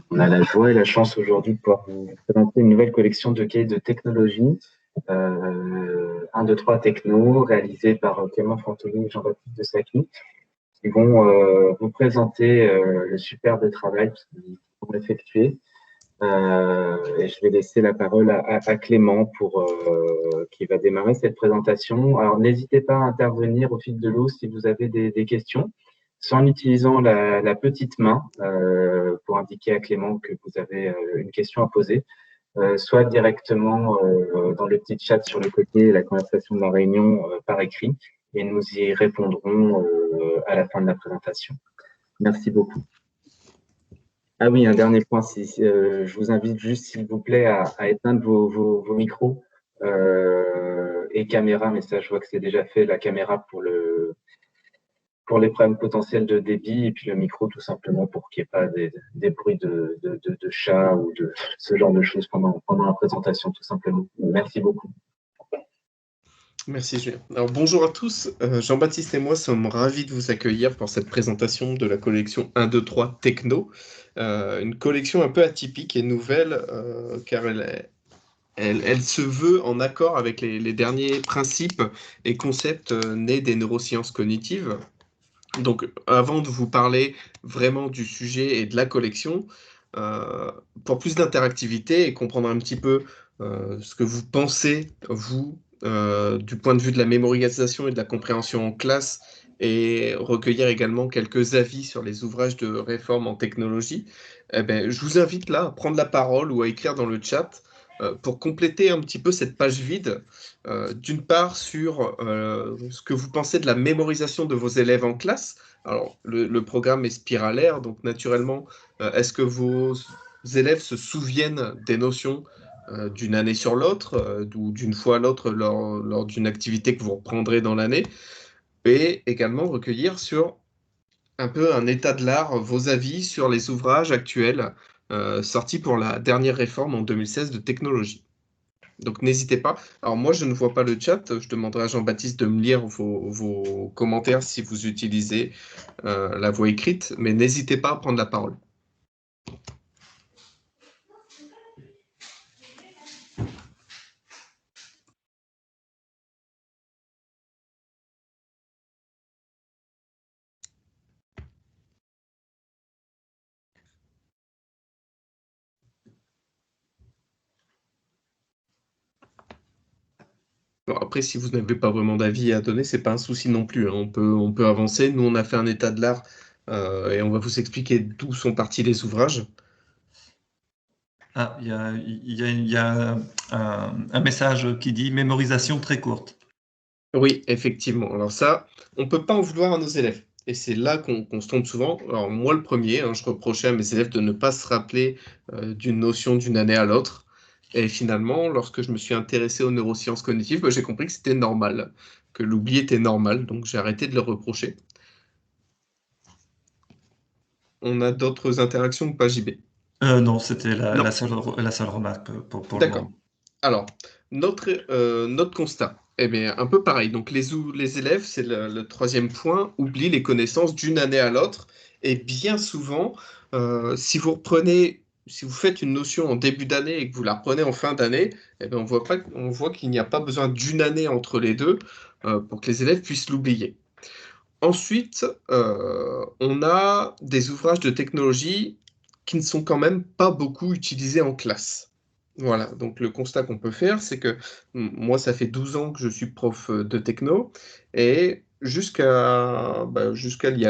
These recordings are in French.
On a la joie et la chance aujourd'hui de pouvoir vous présenter une nouvelle collection de cahiers de technologie, 1, 2, 3 Techno, réalisés par Clément Fantoni et Jean-Baptiste de Sacny, qui vont vous présenter le superbe travail qu'ils ont effectué. Et je vais laisser la parole à Clément qui va démarrer cette présentation. Alors, n'hésitez pas à intervenir au fil de l'eau si vous avez des questions, soit en utilisant la petite main pour indiquer à Clément que vous avez une question à poser, soit directement dans le petit chat sur le côté, la conversation de la réunion par écrit, et nous y répondrons à la fin de la présentation. Merci beaucoup. Ah oui, un dernier point, je vous invite juste, s'il vous plaît, à éteindre vos micros et caméras, mais ça, je vois que c'est déjà fait, la caméra pour les problèmes potentiels de débit, et puis le micro, tout simplement, pour qu'il n'y ait pas des bruits de chats ou de ce genre de choses pendant la présentation, tout simplement. Merci beaucoup. Merci Julien. Alors bonjour à tous, Jean-Baptiste et moi sommes ravis de vous accueillir pour cette présentation de la collection 1, 2, 3 Techno, une collection un peu atypique et nouvelle car elle se veut en accord avec les derniers principes et concepts nés des neurosciences cognitives. Donc avant de vous parler vraiment du sujet et de la collection, pour plus d'interactivité et comprendre un petit peu ce que vous pensez, vous, du point de vue de la mémorisation et de la compréhension en classe, et recueillir également quelques avis sur les ouvrages de réforme en technologie, eh ben, je vous invite là à prendre la parole ou à écrire dans le chat pour compléter un petit peu cette page vide, d'une part sur ce que vous pensez de la mémorisation de vos élèves en classe. Alors, le programme est spiralaire, donc naturellement, est-ce que vos élèves se souviennent des notions d'une année sur l'autre, ou d'une fois à l'autre lors d'une activité que vous reprendrez dans l'année, et également recueillir sur un peu un état de l'art, vos avis sur les ouvrages actuels sortis pour la dernière réforme en 2016 de technologie. Donc n'hésitez pas. Alors moi, je ne vois pas le chat. Je demanderai à Jean-Baptiste de me lire vos commentaires si vous utilisez la voix écrite, mais n'hésitez pas à prendre la parole. Bon, après, si vous n'avez pas vraiment d'avis à donner, c'est pas un souci non plus, hein. On peut avancer. Nous, on a fait un état de l'art et on va vous expliquer d'où sont partis les ouvrages. Ah, il y a un message qui dit mémorisation très courte. Oui, effectivement. Alors ça, on peut pas en vouloir à nos élèves. Et c'est là qu'on se trompe souvent. Alors moi, le premier, hein, je reprochais à mes élèves de ne pas se rappeler d'une notion d'une année à l'autre. Et finalement, lorsque je me suis intéressé aux neurosciences cognitives, bah, j'ai compris que c'était normal, que l'oubli était normal. Donc j'ai arrêté de le reprocher. On a d'autres interactions ou pas, JB? Non, c'était Non. la seule remarque pour le D'accord. moment. Alors, notre constat, eh bien, un peu pareil. Donc, les élèves, c'est le troisième point, oublient les connaissances d'une année à l'autre. Et bien souvent, si vous faites une notion en début d'année et que vous la reprenez en fin d'année, eh bien, on voit qu'il n'y a pas besoin d'une année entre les deux pour que les élèves puissent l'oublier. Ensuite, on a des ouvrages de technologie qui ne sont quand même pas beaucoup utilisés en classe. Voilà, donc le constat qu'on peut faire, c'est que moi, ça fait 12 ans que je suis prof de techno, et jusqu'à il y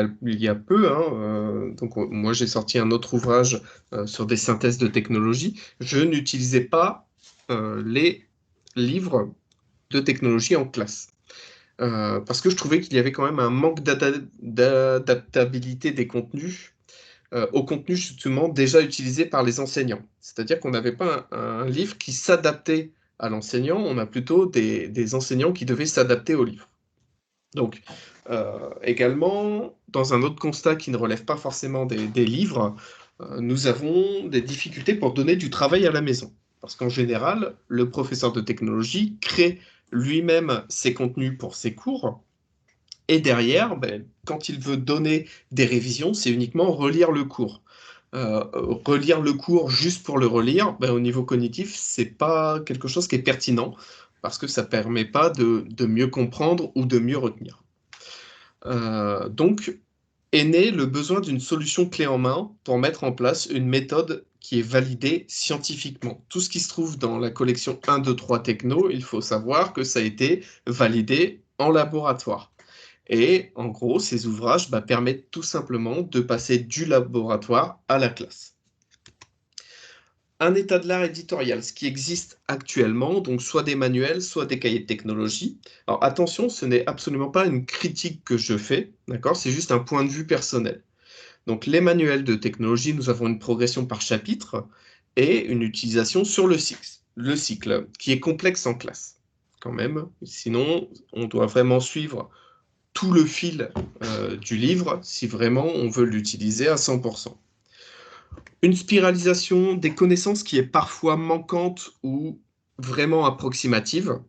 a peu, hein, moi j'ai sorti un autre ouvrage sur des synthèses de technologie, je n'utilisais pas les livres de technologie en classe. Parce que je trouvais qu'il y avait quand même un manque d'adaptabilité des contenus aux contenus justement déjà utilisés par les enseignants. C'est-à-dire qu'on n'avait pas un livre qui s'adaptait à l'enseignant, on a plutôt des enseignants qui devaient s'adapter au livre. Donc, également, dans un autre constat qui ne relève pas forcément des livres, nous avons des difficultés pour donner du travail à la maison. Parce qu'en général, le professeur de technologie crée lui-même ses contenus pour ses cours, et derrière, ben, quand il veut donner des révisions, c'est uniquement relire le cours. relire le cours juste pour le relire, ben, au niveau cognitif, c'est pas quelque chose qui est pertinent parce que ça permet pas de mieux comprendre ou de mieux retenir. Donc, est né le besoin d'une solution clé en main pour mettre en place une méthode qui est validée scientifiquement. Tout ce qui se trouve dans la collection 1, 2, 3 Techno, il faut savoir que ça a été validé en laboratoire. Et en gros, ces ouvrages permettent tout simplement de passer du laboratoire à la classe. Un état de l'art éditorial, ce qui existe actuellement, donc soit des manuels, soit des cahiers de technologie. Alors attention, ce n'est absolument pas une critique que je fais, d'accord? C'est juste un point de vue personnel. Donc les manuels de technologie, nous avons une progression par chapitre et une utilisation sur le cycle, qui est complexe en classe, quand même. Sinon, on doit vraiment suivre tout le fil du livre si vraiment on veut l'utiliser à 100%. Une spiralisation des connaissances qui est parfois manquante ou vraiment approximative.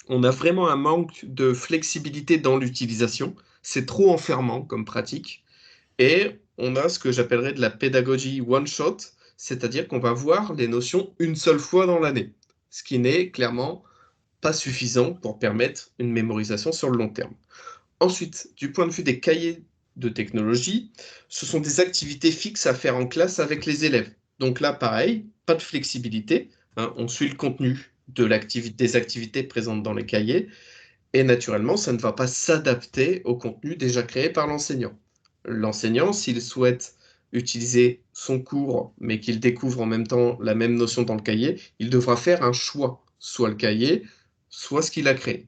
On a vraiment un manque de flexibilité dans l'utilisation. C'est trop enfermant comme pratique. Et on a ce que j'appellerais de la pédagogie one-shot, c'est-à-dire qu'on va voir les notions une seule fois dans l'année, ce qui n'est clairement pas suffisant pour permettre une mémorisation sur le long terme. Ensuite, du point de vue des cahiers de technologie, ce sont des activités fixes à faire en classe avec les élèves. Donc là, pareil, pas de flexibilité, hein, on suit le contenu des activités présentes dans les cahiers, et naturellement, ça ne va pas s'adapter au contenu déjà créé par l'enseignant. L'enseignant, s'il souhaite utiliser son cours, mais qu'il découvre en même temps la même notion dans le cahier, il devra faire un choix, soit le cahier, soit ce qu'il a créé.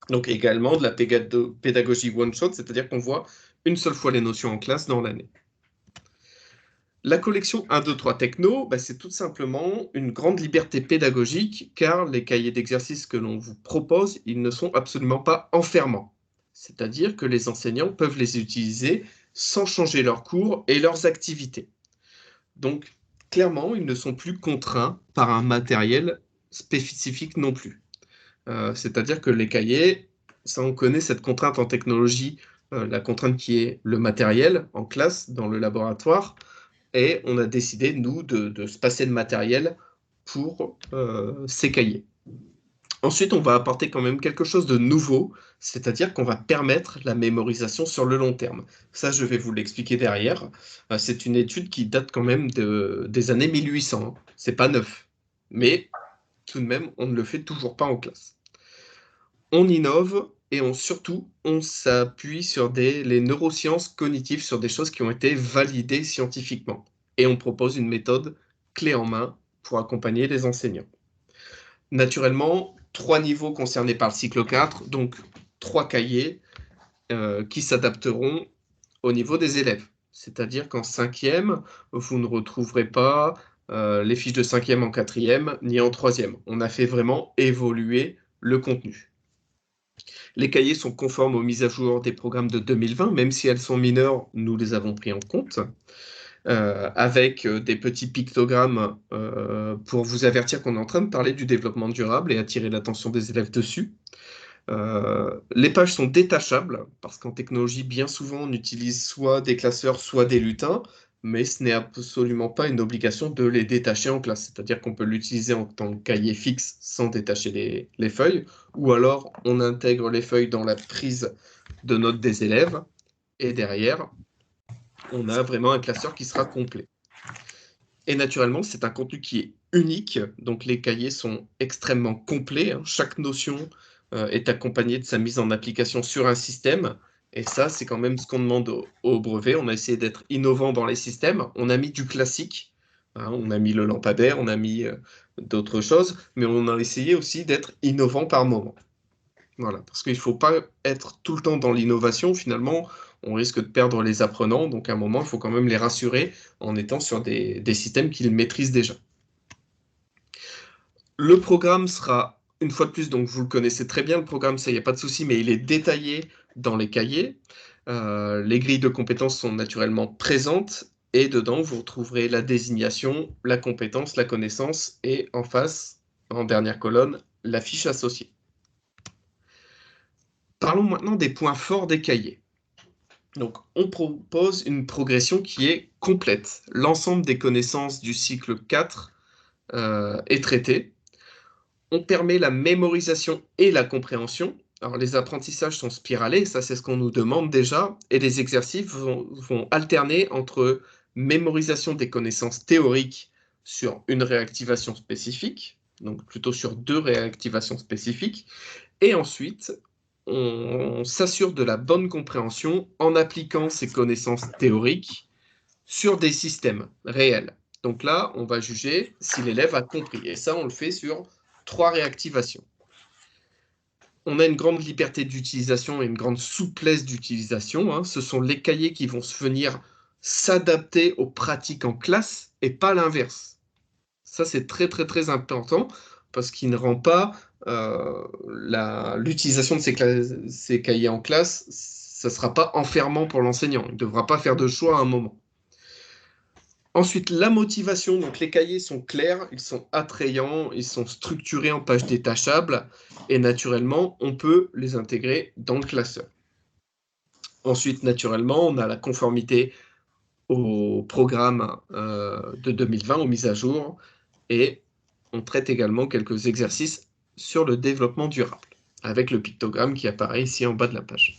Donc également de la pédagogie one-shot, c'est-à-dire qu'on voit une seule fois les notions en classe dans l'année. La collection 1, 2, 3 Techno, c'est tout simplement une grande liberté pédagogique car les cahiers d'exercices que l'on vous propose, ils ne sont absolument pas enfermants. C'est-à-dire que les enseignants peuvent les utiliser sans changer leurs cours et leurs activités. Donc clairement, ils ne sont plus contraints par un matériel spécifique non plus. C'est-à-dire que les cahiers, ça on connaît cette contrainte en technologie, la contrainte qui est le matériel en classe, dans le laboratoire, et on a décidé, nous, de se passer de matériel pour ces cahiers. Ensuite, on va apporter quand même quelque chose de nouveau, c'est-à-dire qu'on va permettre la mémorisation sur le long terme. Ça, je vais vous l'expliquer derrière. C'est une étude qui date quand même des années 1800, hein. C'est pas neuf. Mais tout de même, on ne le fait toujours pas en classe. On innove et surtout, on s'appuie sur les neurosciences cognitives, sur des choses qui ont été validées scientifiquement. Et on propose une méthode clé en main pour accompagner les enseignants. Naturellement, 3 niveaux concernés par le cycle 4, donc 3 cahiers qui s'adapteront au niveau des élèves. C'est-à-dire qu'en 5e, vous ne retrouverez pas les fiches de 5e en 4e, ni en 3e. On a fait vraiment évoluer le contenu. Les cahiers sont conformes aux mises à jour des programmes de 2020, même si elles sont mineures, nous les avons pris en compte, avec des petits pictogrammes pour vous avertir qu'on est en train de parler du développement durable et attirer l'attention des élèves dessus. Les pages sont détachables, parce qu'en technologie, bien souvent, on utilise soit des classeurs, soit des lutins, mais ce n'est absolument pas une obligation de les détacher en classe. C'est-à-dire qu'on peut l'utiliser en tant que cahier fixe sans détacher les feuilles, ou alors on intègre les feuilles dans la prise de notes des élèves, et derrière, on a vraiment un classeur qui sera complet. Et naturellement, c'est un contenu qui est unique, donc les cahiers sont extrêmement complets, hein. Chaque notion est accompagnée de sa mise en application sur un système, et ça, c'est quand même ce qu'on demande au brevet. On a essayé d'être innovant dans les systèmes, on a mis du classique, hein, on a mis le lampadaire, on a mis d'autres choses, mais on a essayé aussi d'être innovant par moment. Voilà, parce qu'il ne faut pas être tout le temps dans l'innovation, finalement, on risque de perdre les apprenants, donc à un moment, il faut quand même les rassurer en étant sur des systèmes qu'ils maîtrisent déjà. Le programme sera, une fois de plus, donc vous le connaissez très bien, le programme, ça, il n'y a pas de souci, mais il est détaillé dans les cahiers. Les grilles de compétences sont naturellement présentes, et dedans, vous retrouverez la désignation, la compétence, la connaissance, et en face, en dernière colonne, la fiche associée. Parlons maintenant des points forts des cahiers. Donc, on propose une progression qui est complète. L'ensemble des connaissances du cycle 4 est traité. On permet la mémorisation et la compréhension. Alors, les apprentissages sont spiralés, ça c'est ce qu'on nous demande déjà, et les exercices vont alterner entre mémorisation des connaissances théoriques sur une réactivation spécifique, donc plutôt sur 2 réactivations spécifiques, et ensuite, on s'assure de la bonne compréhension en appliquant ces connaissances théoriques sur des systèmes réels. Donc là, on va juger si l'élève a compris. Et ça, on le fait sur 3 réactivations. On a une grande liberté d'utilisation et une grande souplesse d'utilisation, hein. Ce sont les cahiers qui vont venir s'adapter aux pratiques en classe et pas l'inverse. Ça, c'est très, très, très important parce qu'il ne rend pas l'utilisation de ces cahiers en classe, ça ne sera pas enfermant pour l'enseignant. Il ne devra pas faire de choix à un moment. Ensuite, la motivation. Donc, les cahiers sont clairs, ils sont attrayants, ils sont structurés en pages détachables et naturellement, on peut les intégrer dans le classeur. Ensuite, naturellement, on a la conformité au programme de 2020, aux mises à jour, et on traite également quelques exercices sur le développement durable, avec le pictogramme qui apparaît ici en bas de la page.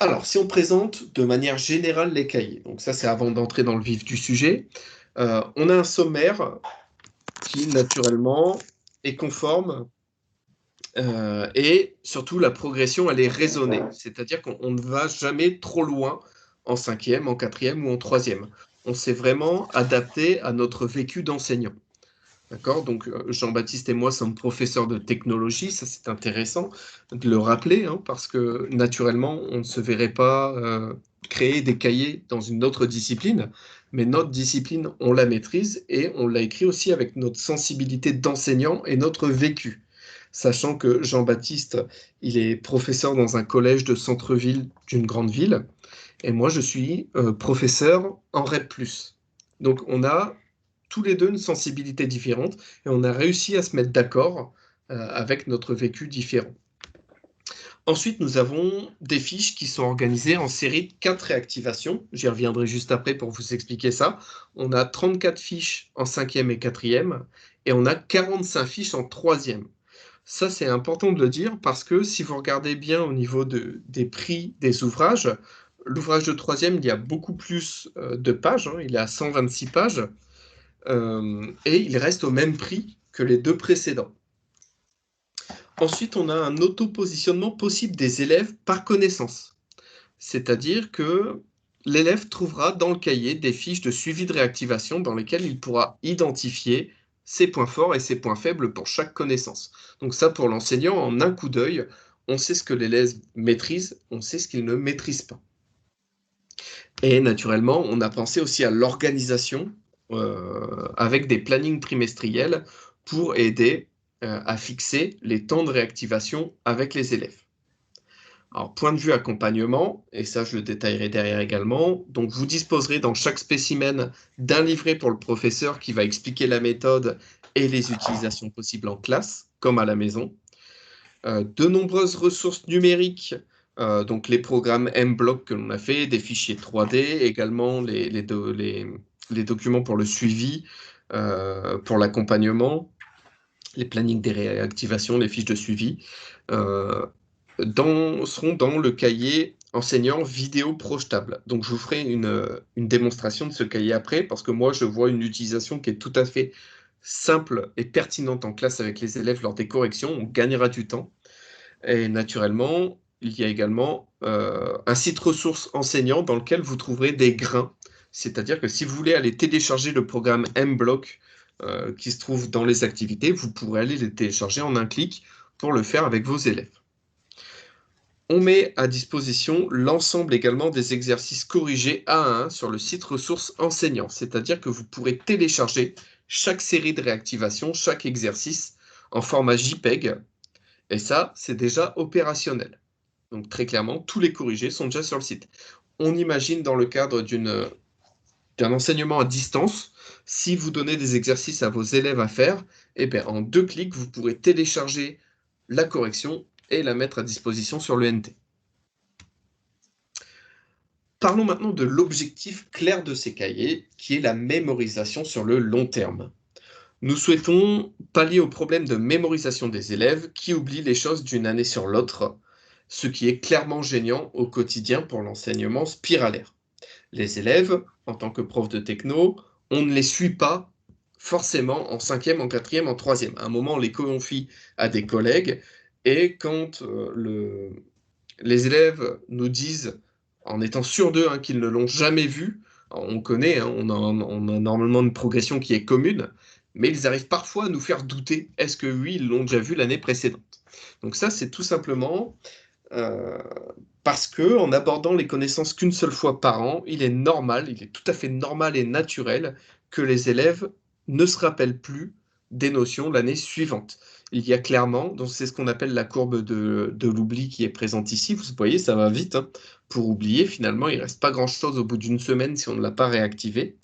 Alors, si on présente de manière générale les cahiers, donc ça c'est avant d'entrer dans le vif du sujet, on a un sommaire qui naturellement est conforme et surtout la progression elle est raisonnée, c'est-à-dire qu'on ne va jamais trop loin en 5e, en 4e ou en 3e. On s'est vraiment adapté à notre vécu d'enseignant. D'accord? Donc, Jean-Baptiste et moi sommes professeurs de technologie, ça c'est intéressant de le rappeler, hein, parce que naturellement, on ne se verrait pas créer des cahiers dans une autre discipline, mais notre discipline, on la maîtrise et on l'a écrit aussi avec notre sensibilité d'enseignant et notre vécu. Sachant que Jean-Baptiste, il est professeur dans un collège de centre-ville d'une grande ville, et moi je suis professeur en REP+. Donc, on a tous les deux une sensibilité différente et on a réussi à se mettre d'accord avec notre vécu différent. Ensuite, nous avons des fiches qui sont organisées en série de 4 réactivations. J'y reviendrai juste après pour vous expliquer ça. On a 34 fiches en 5e et 4e et on a 45 fiches en 3e. Ça, c'est important de le dire parce que si vous regardez bien au niveau des prix des ouvrages, l'ouvrage de 3e, il y a beaucoup plus de pages, hein, il est à 126 pages. Et il reste au même prix que les 2 précédents. Ensuite, on a un auto-positionnement possible des élèves par connaissance. C'est-à-dire que l'élève trouvera dans le cahier des fiches de suivi de réactivation dans lesquelles il pourra identifier ses points forts et ses points faibles pour chaque connaissance. Donc ça, pour l'enseignant, en un coup d'œil, on sait ce que l'élève maîtrise, on sait ce qu'il ne maîtrise pas. Et naturellement, on a pensé aussi à l'organisation avec des plannings trimestriels pour aider à fixer les temps de réactivation avec les élèves. Alors, point de vue accompagnement, et ça je le détaillerai derrière également, donc vous disposerez dans chaque spécimen d'un livret pour le professeur qui va expliquer la méthode et les utilisations possibles en classe, comme à la maison. De nombreuses ressources numériques, donc les programmes mBlock que l'on a fait, des fichiers 3D, également les documents pour le suivi, pour l'accompagnement, les plannings des réactivations, les fiches de suivi, seront dans le cahier enseignant vidéo projetable. Donc je vous ferai une démonstration de ce cahier après, parce que moi je vois une utilisation qui est tout à fait simple et pertinente en classe avec les élèves lors des corrections, on gagnera du temps. Et naturellement, il y a également un site ressources enseignant dans lequel vous trouverez des grains. C'est-à-dire que si vous voulez aller télécharger le programme mBlock qui se trouve dans les activités, vous pourrez aller les télécharger en un clic pour le faire avec vos élèves. On met à disposition l'ensemble également des exercices corrigés 1 à 1 sur le site ressources enseignants. C'est-à-dire que vous pourrez télécharger chaque série de réactivation, chaque exercice en format JPEG. Et ça, c'est déjà opérationnel. Donc très clairement, tous les corrigés sont déjà sur le site. On imagine dans le cadre d'un enseignement à distance, si vous donnez des exercices à vos élèves à faire, eh bien, en 2 clics, vous pourrez télécharger la correction et la mettre à disposition sur le NT. Parlons maintenant de l'objectif clair de ces cahiers, qui est la mémorisation sur le long terme. Nous souhaitons pallier au problème de mémorisation des élèves qui oublient les choses d'une année sur l'autre, ce qui est clairement gênant au quotidien pour l'enseignement spiralaire. Les élèves, en tant que prof de techno, on ne les suit pas forcément en 5e, en 4e, en 3e. À un moment, on les confie à des collègues, et quand les élèves nous disent, en étant sûrs d'eux, qu'ils ne l'ont jamais vu, on connaît, on a normalement une progression qui est commune, mais ils arrivent parfois à nous faire douter. Est-ce que oui, ils l'ont déjà vu l'année précédente? Donc ça, c'est tout simplement parce que, en abordant les connaissances qu'une seule fois par an, il est tout à fait normal et naturel que les élèves ne se rappellent plus des notions l'année suivante. Il y a clairement, donc c'est ce qu'on appelle la courbe de l'oubli qui est présente ici. Vous voyez, ça va vite, hein. Pour oublier, finalement, il ne reste pas grand-chose au bout d'une semaine si on ne l'a pas réactivé.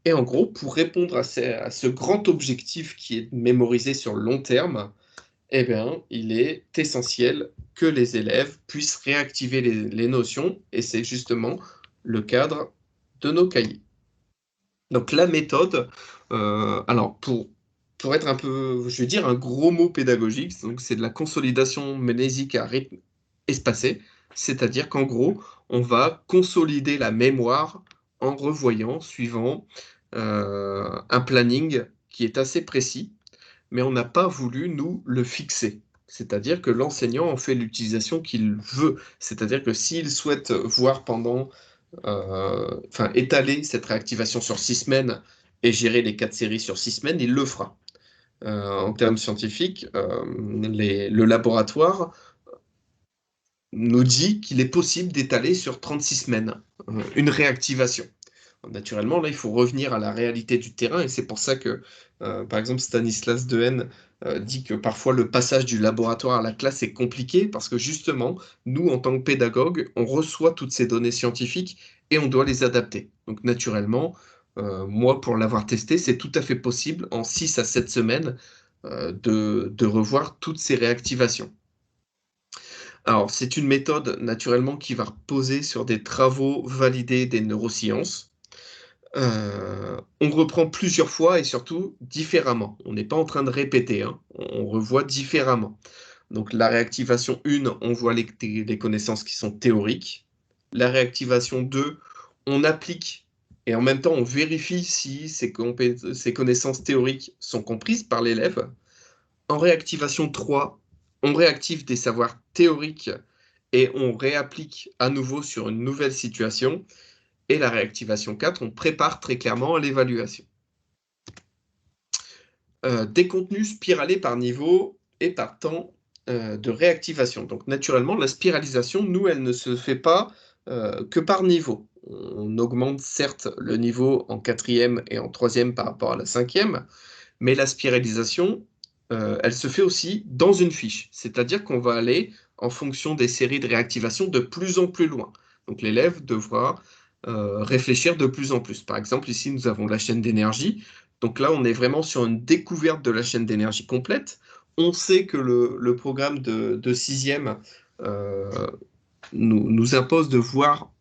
Et en gros, pour répondre à ce grand objectif qui est de mémoriser sur le long terme, eh bien, il est essentiel que les élèves puissent réactiver les notions, et c'est justement le cadre de nos cahiers. Donc la méthode, alors pour être un peu, je vais dire un gros mot pédagogique, donc c'est de la consolidation mnésique à rythme espacé, c'est-à-dire qu'en gros, on va consolider la mémoire en revoyant, suivant un planning qui est assez précis, mais on n'a pas voulu, nous, le fixer. C'est-à-dire que l'enseignant en fait l'utilisation qu'il veut. C'est-à-dire que s'il souhaite voir étaler cette réactivation sur 6 semaines et gérer les 4 séries sur 6 semaines, il le fera. En termes scientifiques, le laboratoire nous dit qu'il est possible d'étaler sur 36 semaines une réactivation. Naturellement, là, il faut revenir à la réalité du terrain, et c'est pour ça que, par exemple, Stanislas Dehaene dit que parfois le passage du laboratoire à la classe est compliqué, parce que justement, nous, en tant que pédagogues, on reçoit toutes ces données scientifiques et on doit les adapter. Donc naturellement, moi, pour l'avoir testé, c'est tout à fait possible, en 6 à 7 semaines, de revoir toutes ces réactivations. Alors, c'est une méthode, naturellement, qui va reposer sur des travaux validés des neurosciences. On reprend plusieurs fois et surtout différemment. On n'est pas en train de répéter, hein. On revoit différemment. Donc la réactivation 1, on voit les connaissances qui sont théoriques. La réactivation 2, on applique et en même temps on vérifie si ces connaissances théoriques sont comprises par l'élève. En réactivation 3, on réactive des savoirs théoriques et on réapplique à nouveau sur une nouvelle situation. Et la réactivation 4, on prépare très clairement à l'évaluation. Des contenus spiralés par niveau et par temps de réactivation. Donc naturellement, la spiralisation, nous, elle ne se fait pas que par niveau. On augmente certes le niveau en 4e et en 3e par rapport à la 5e, mais la spiralisation, elle se fait aussi dans une fiche. C'est-à-dire qu'on va aller en fonction des séries de réactivation de plus en plus loin. Donc l'élève devra réfléchir de plus en plus. Par exemple, ici, nous avons la chaîne d'énergie. Donc là, on est vraiment sur une découverte de la chaîne d'énergie complète. On sait que le programme de 6e nous impose de voir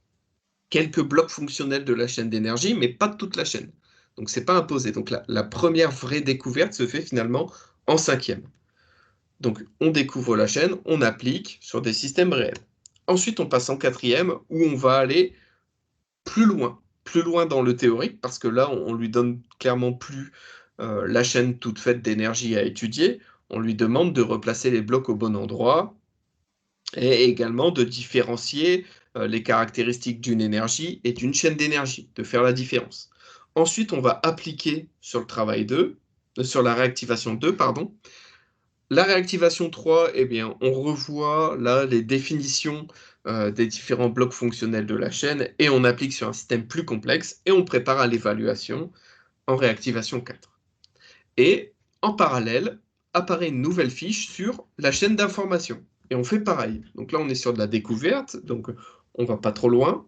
quelques blocs fonctionnels de la chaîne d'énergie, mais pas toute la chaîne. Donc, ce n'est pas imposé. Donc, la première vraie découverte se fait finalement en 5e. Donc, on découvre la chaîne, on applique sur des systèmes réels. Ensuite, on passe en 4e, où on va aller plus loin dans le théorique, parce que là, on lui donne clairement plus la chaîne toute faite d'énergie à étudier. On lui demande de replacer les blocs au bon endroit et également de différencier les caractéristiques d'une énergie et d'une chaîne d'énergie, de faire la différence. Ensuite, on va appliquer sur le travail 2, sur la réactivation 2, pardon. La réactivation 3, eh bien, on revoit là les définitions des différents blocs fonctionnels de la chaîne et on applique sur un système plus complexe et on prépare à l'évaluation en réactivation 4. Et en parallèle, apparaît une nouvelle fiche sur la chaîne d'information. Et on fait pareil. Donc là, on est sur de la découverte, donc on ne va pas trop loin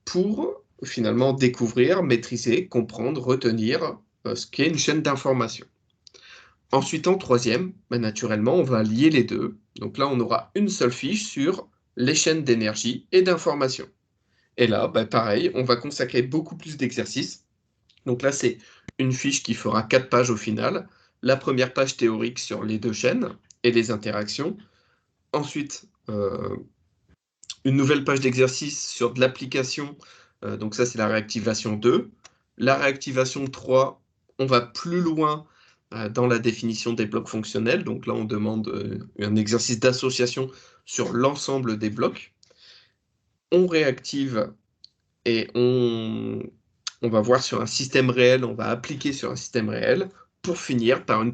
pour finalement découvrir, maîtriser, comprendre, retenir ce qu'est une chaîne d'information. Ensuite, en 3e, naturellement, on va lier les deux. Donc là, on aura une seule fiche sur les chaînes d'énergie et d'information. Et là, pareil, on va consacrer beaucoup plus d'exercices. Donc là, c'est une fiche qui fera 4 pages au final. La première page théorique sur les 2 chaînes et les interactions. Ensuite, une nouvelle page d'exercice sur de l'application. Donc ça, c'est la réactivation 2. La réactivation 3, on va plus loin dans la définition des blocs fonctionnels. Donc là, on demande un exercice d'association sur l'ensemble des blocs. On réactive et on va voir sur un système réel, on va appliquer sur un système réel pour finir par une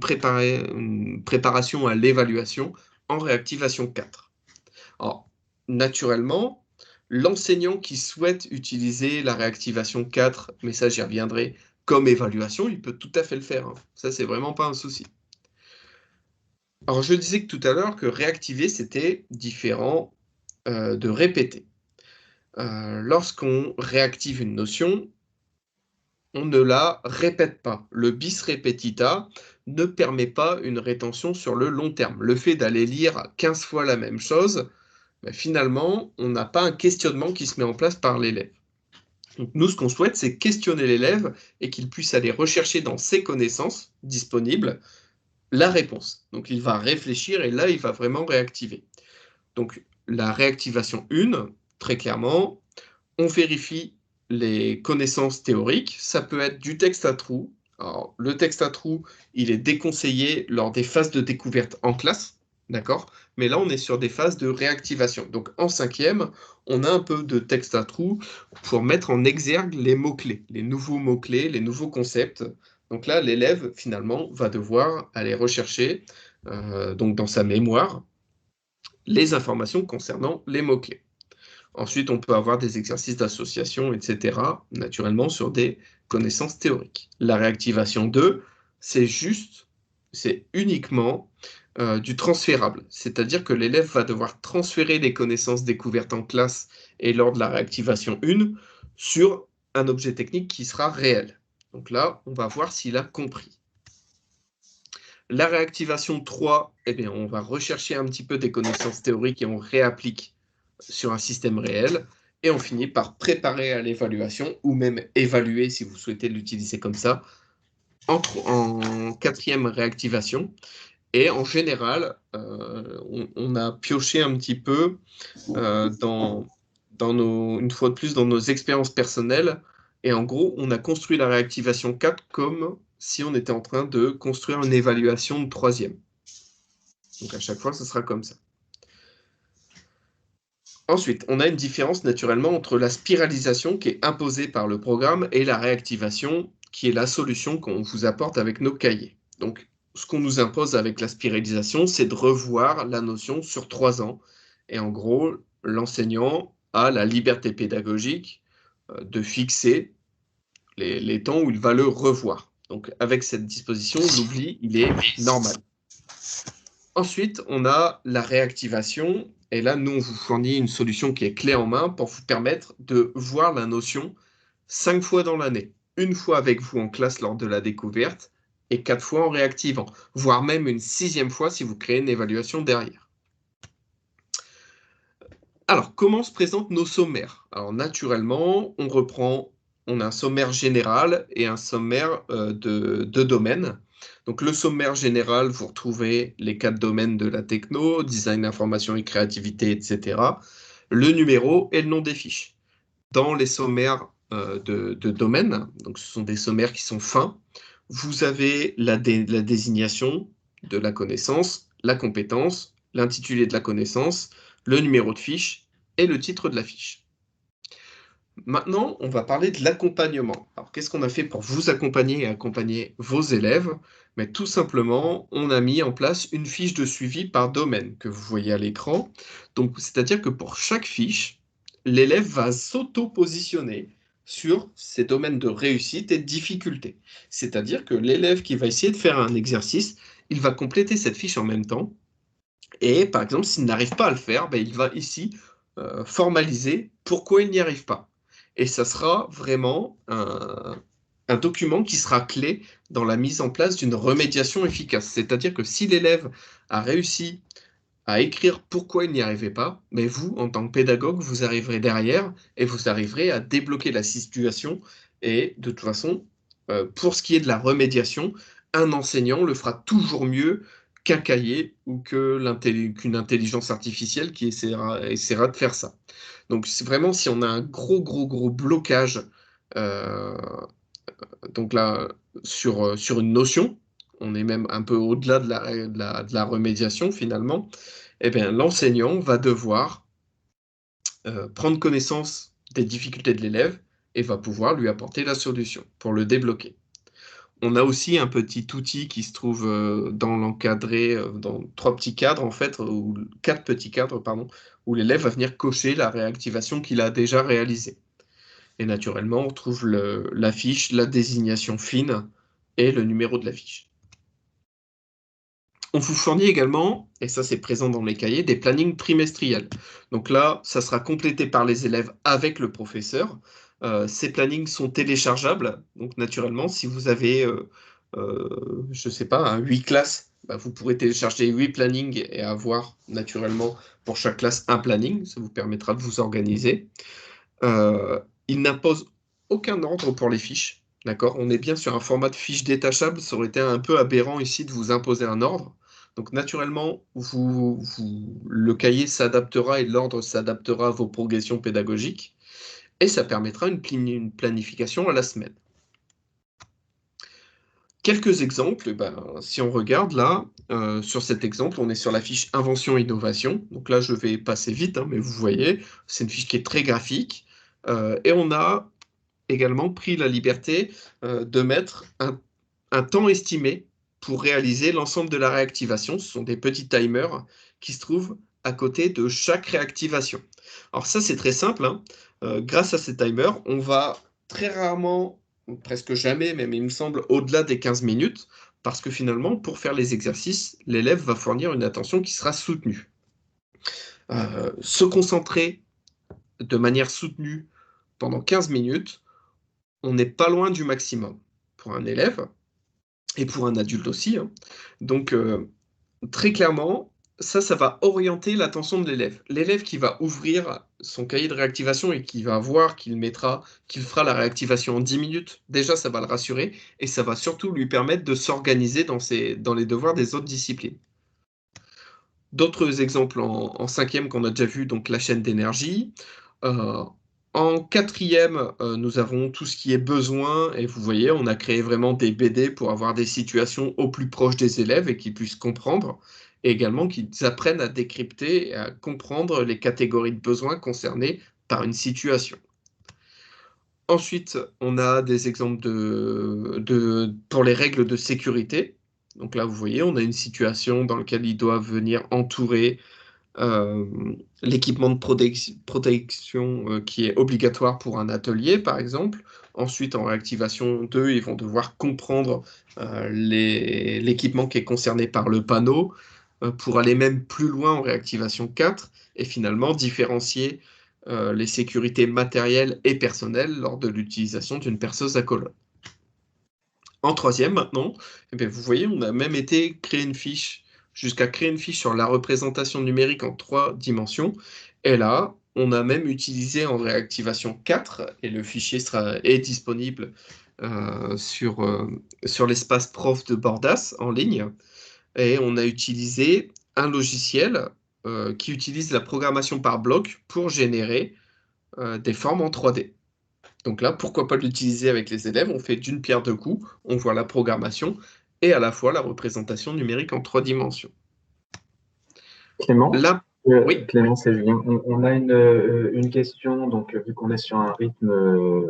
préparation à l'évaluation en réactivation 4. Alors, naturellement, l'enseignant qui souhaite utiliser la réactivation 4, mais ça j'y reviendrai, comme évaluation, il peut tout à fait le faire, hein. Ça, c'est vraiment pas un souci. Alors, je disais que tout à l'heure que réactiver, c'était différent de répéter. Lorsqu'on réactive une notion, on ne la répète pas. Le bis repetita ne permet pas une rétention sur le long terme. Le fait d'aller lire 15 fois la même chose, finalement, on n'a pas un questionnement qui se met en place par l'élève. Donc nous, ce qu'on souhaite, c'est questionner l'élève et qu'il puisse aller rechercher dans ses connaissances disponibles la réponse. Donc il va réfléchir et là, il va vraiment réactiver. Donc la réactivation 1, très clairement, on vérifie les connaissances théoriques. Ça peut être du texte à trous. Alors, le texte à trous, il est déconseillé lors des phases de découverte en classe, d'accord? Mais là, on est sur des phases de réactivation. Donc, en 5e, on a un peu de texte à trous pour mettre en exergue les mots-clés, les nouveaux mots-clés, les nouveaux concepts. Donc là, l'élève, finalement, va devoir aller rechercher donc dans sa mémoire les informations concernant les mots-clés. Ensuite, on peut avoir des exercices d'association, etc., naturellement, sur des connaissances théoriques. La réactivation 2, c'est uniquement du transférable. C'est-à-dire que l'élève va devoir transférer les connaissances découvertes en classe et lors de la réactivation 1 sur un objet technique qui sera réel. Donc là, on va voir s'il a compris. La réactivation 3, eh bien, on va rechercher un petit peu des connaissances théoriques et on réapplique sur un système réel, et on finit par préparer à l'évaluation, ou même évaluer si vous souhaitez l'utiliser comme ça, en 4e réactivation. Et en général, on a pioché un petit peu une fois de plus, dans nos expériences personnelles, et en gros, on a construit la réactivation 4 comme si on était en train de construire une évaluation de 3e. Donc à chaque fois, ce sera comme ça. Ensuite, on a une différence naturellement entre la spiralisation qui est imposée par le programme et la réactivation qui est la solution qu'on vous apporte avec nos cahiers. Donc, ce qu'on nous impose avec la spiralisation, c'est de revoir la notion sur 3 ans. Et en gros, l'enseignant a la liberté pédagogique de fixer les temps où il va le revoir. Donc, avec cette disposition, l'oubli, il est normal. Ensuite, on a la réactivation. Et là, nous, on vous fournit une solution qui est clé en main pour vous permettre de voir la notion 5 fois dans l'année. Une fois avec vous en classe lors de la découverte et 4 fois en réactivant, voire même une 6e fois si vous créez une évaluation derrière. Alors, comment se présentent nos sommaires? Alors, naturellement, on a un sommaire général et un sommaire de domaines. Donc, le sommaire général, vous retrouvez les 4 domaines de la techno, design, information et créativité, etc. Le numéro et le nom des fiches. Dans les sommaires de domaines, donc ce sont des sommaires qui sont fins, vous avez la désignation de la connaissance, la compétence, l'intitulé de la connaissance, le numéro de fiche et le titre de la fiche. Maintenant, on va parler de l'accompagnement. Alors, qu'est-ce qu'on a fait pour vous accompagner et accompagner vos élèves? Mais tout simplement, on a mis en place une fiche de suivi par domaine que vous voyez à l'écran. Donc, c'est-à-dire que pour chaque fiche, l'élève va s'auto-positionner sur ses domaines de réussite et de difficulté. C'est-à-dire que l'élève qui va essayer de faire un exercice, il va compléter cette fiche en même temps. Et par exemple, s'il n'arrive pas à le faire, il va ici formaliser pourquoi il n'y arrive pas. Et ça sera vraiment un document qui sera clé dans la mise en place d'une remédiation efficace. C'est-à-dire que si l'élève a réussi à écrire pourquoi il n'y arrivait pas, mais vous, en tant que pédagogue, vous arriverez derrière et vous arriverez à débloquer la situation. Et de toute façon, pour ce qui est de la remédiation, un enseignant le fera toujours mieux qu'un cahier ou qu'une intelligence artificielle qui essaiera de faire ça. Donc c'est vraiment si on a un gros blocage euh, donc là sur une notion, on est même un peu au-delà de la remédiation finalement, eh bien l'enseignant va devoir prendre connaissance des difficultés de l'élève et va pouvoir lui apporter la solution pour le débloquer. On a aussi un petit outil qui se trouve dans l'encadré, dans 3 petits cadres en fait, ou 4 petits cadres, pardon, où l'élève va venir cocher la réactivation qu'il a déjà réalisée. Et naturellement, on trouve la fiche, la désignation fine et le numéro de la fiche. On vous fournit également, et ça c'est présent dans les cahiers, des plannings trimestriels. Donc là, ça sera complété par les élèves avec le professeur. Ces plannings sont téléchargeables. Donc naturellement, si vous avez, je ne sais pas, 8 classes, bah, vous pourrez télécharger 8 plannings et avoir naturellement pour chaque classe un planning. Ça vous permettra de vous organiser. Il n'impose aucun ordre pour les fiches. D'accord? On est bien sur un format de fiche détachable. Ça aurait été un peu aberrant ici de vous imposer un ordre. Donc naturellement, le cahier s'adaptera et l'ordre s'adaptera à vos progressions pédagogiques. Et ça permettra une planification à la semaine. Quelques exemples, si on regarde là, sur cet exemple, on est sur la fiche Invention-Innovation. Donc là, je vais passer vite, hein, mais vous voyez, c'est une fiche qui est très graphique. Et on a également pris la liberté de mettre un temps estimé pour réaliser l'ensemble de la réactivation. Ce sont des petits timers qui se trouvent à côté de chaque réactivation. Alors ça, c'est très simple, hein. Grâce à ces timers, on va très rarement, presque jamais, même il me semble, au-delà des 15 minutes, parce que finalement, pour faire les exercices, l'élève va fournir une attention qui sera soutenue. Se concentrer de manière soutenue pendant 15 minutes, on n'est pas loin du maximum pour un élève et pour un adulte aussi, hein. Donc, très clairement, ça va orienter l'attention de l'élève. L'élève qui va ouvrir son cahier de réactivation et qui va voir qu'il fera la réactivation en 10 minutes, déjà, ça va le rassurer et ça va surtout lui permettre de s'organiser dans les devoirs des autres disciplines. D'autres exemples en cinquième qu'on a déjà vu, donc la chaîne d'énergie. En quatrième, nous avons tout ce qui est besoin, et vous voyez, on a créé vraiment des BD pour avoir des situations au plus proche des élèves et qu'ils puissent comprendre, et également qu'ils apprennent à décrypter et à comprendre les catégories de besoins concernées par une situation. Ensuite, on a des exemples pour les règles de sécurité. Donc là, vous voyez, on a une situation dans laquelle ils doivent venir entourer l'équipement de protection qui est obligatoire pour un atelier, par exemple. Ensuite, en réactivation 2, ils vont devoir comprendre l'équipement qui est concerné par le panneau pour aller même plus loin en réactivation 4 et finalement différencier les sécurités matérielles et personnelles lors de l'utilisation d'une perceuse à colonne. En troisième, maintenant, eh bien, vous voyez, on a même jusqu'à créer une fiche sur la représentation numérique en 3 dimensions. Et là, on a même utilisé en réactivation 4, et le fichier est disponible sur l'espace prof de Bordas en ligne. Et on a utilisé un logiciel qui utilise la programmation par bloc pour générer des formes en 3D. Donc là, pourquoi pas l'utiliser avec les élèves? On fait d'une pierre deux coups, on voit la programmation et à la fois la représentation numérique en 3 dimensions. Clément, Là, oui. Clément, c'est Julien. On a une question, donc vu qu'on est sur un rythme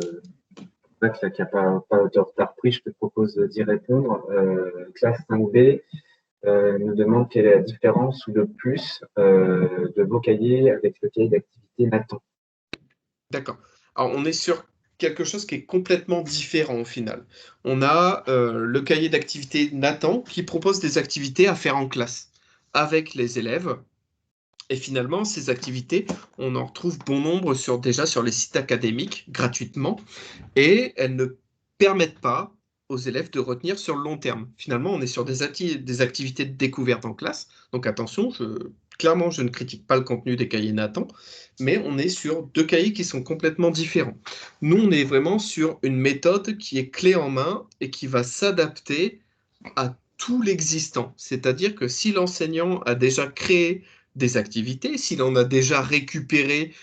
qui n'a pas de retard pris, je te propose d'y répondre. Classe 5B nous demande quelle est la différence ou le plus de vos cahiers avec le cahier d'activité Nathan. D'accord. Alors, on est sur quelque chose qui est complètement différent au final. On a le cahier d'activité Nathan qui propose des activités à faire en classe avec les élèves. Et finalement, ces activités, on en retrouve bon nombre déjà sur les sites académiques gratuitement et elles ne permettent pas aux élèves de retenir sur le long terme. Finalement, on est sur des activités de découverte en classe. Donc attention, clairement, je ne critique pas le contenu des cahiers Nathan, mais on est sur 2 cahiers qui sont complètement différents. Nous, on est vraiment sur une méthode qui est clé en main et qui va s'adapter à tout l'existant. C'est-à-dire que si l'enseignant a déjà créé des activités, s'il en a déjà récupéré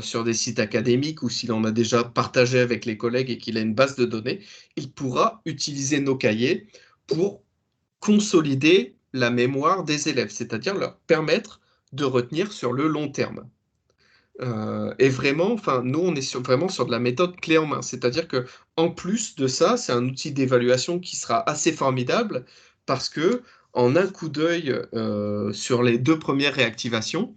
sur des sites académiques ou s'il en a déjà partagé avec les collègues et qu'il a une base de données, il pourra utiliser nos cahiers pour consolider la mémoire des élèves, c'est-à-dire leur permettre de retenir sur le long terme. Et vraiment, enfin, nous, on est vraiment sur de la méthode clé en main. C'est-à-dire que, en plus de ça, c'est un outil d'évaluation qui sera assez formidable parce que, en un coup d'œil sur les 2 premières réactivations,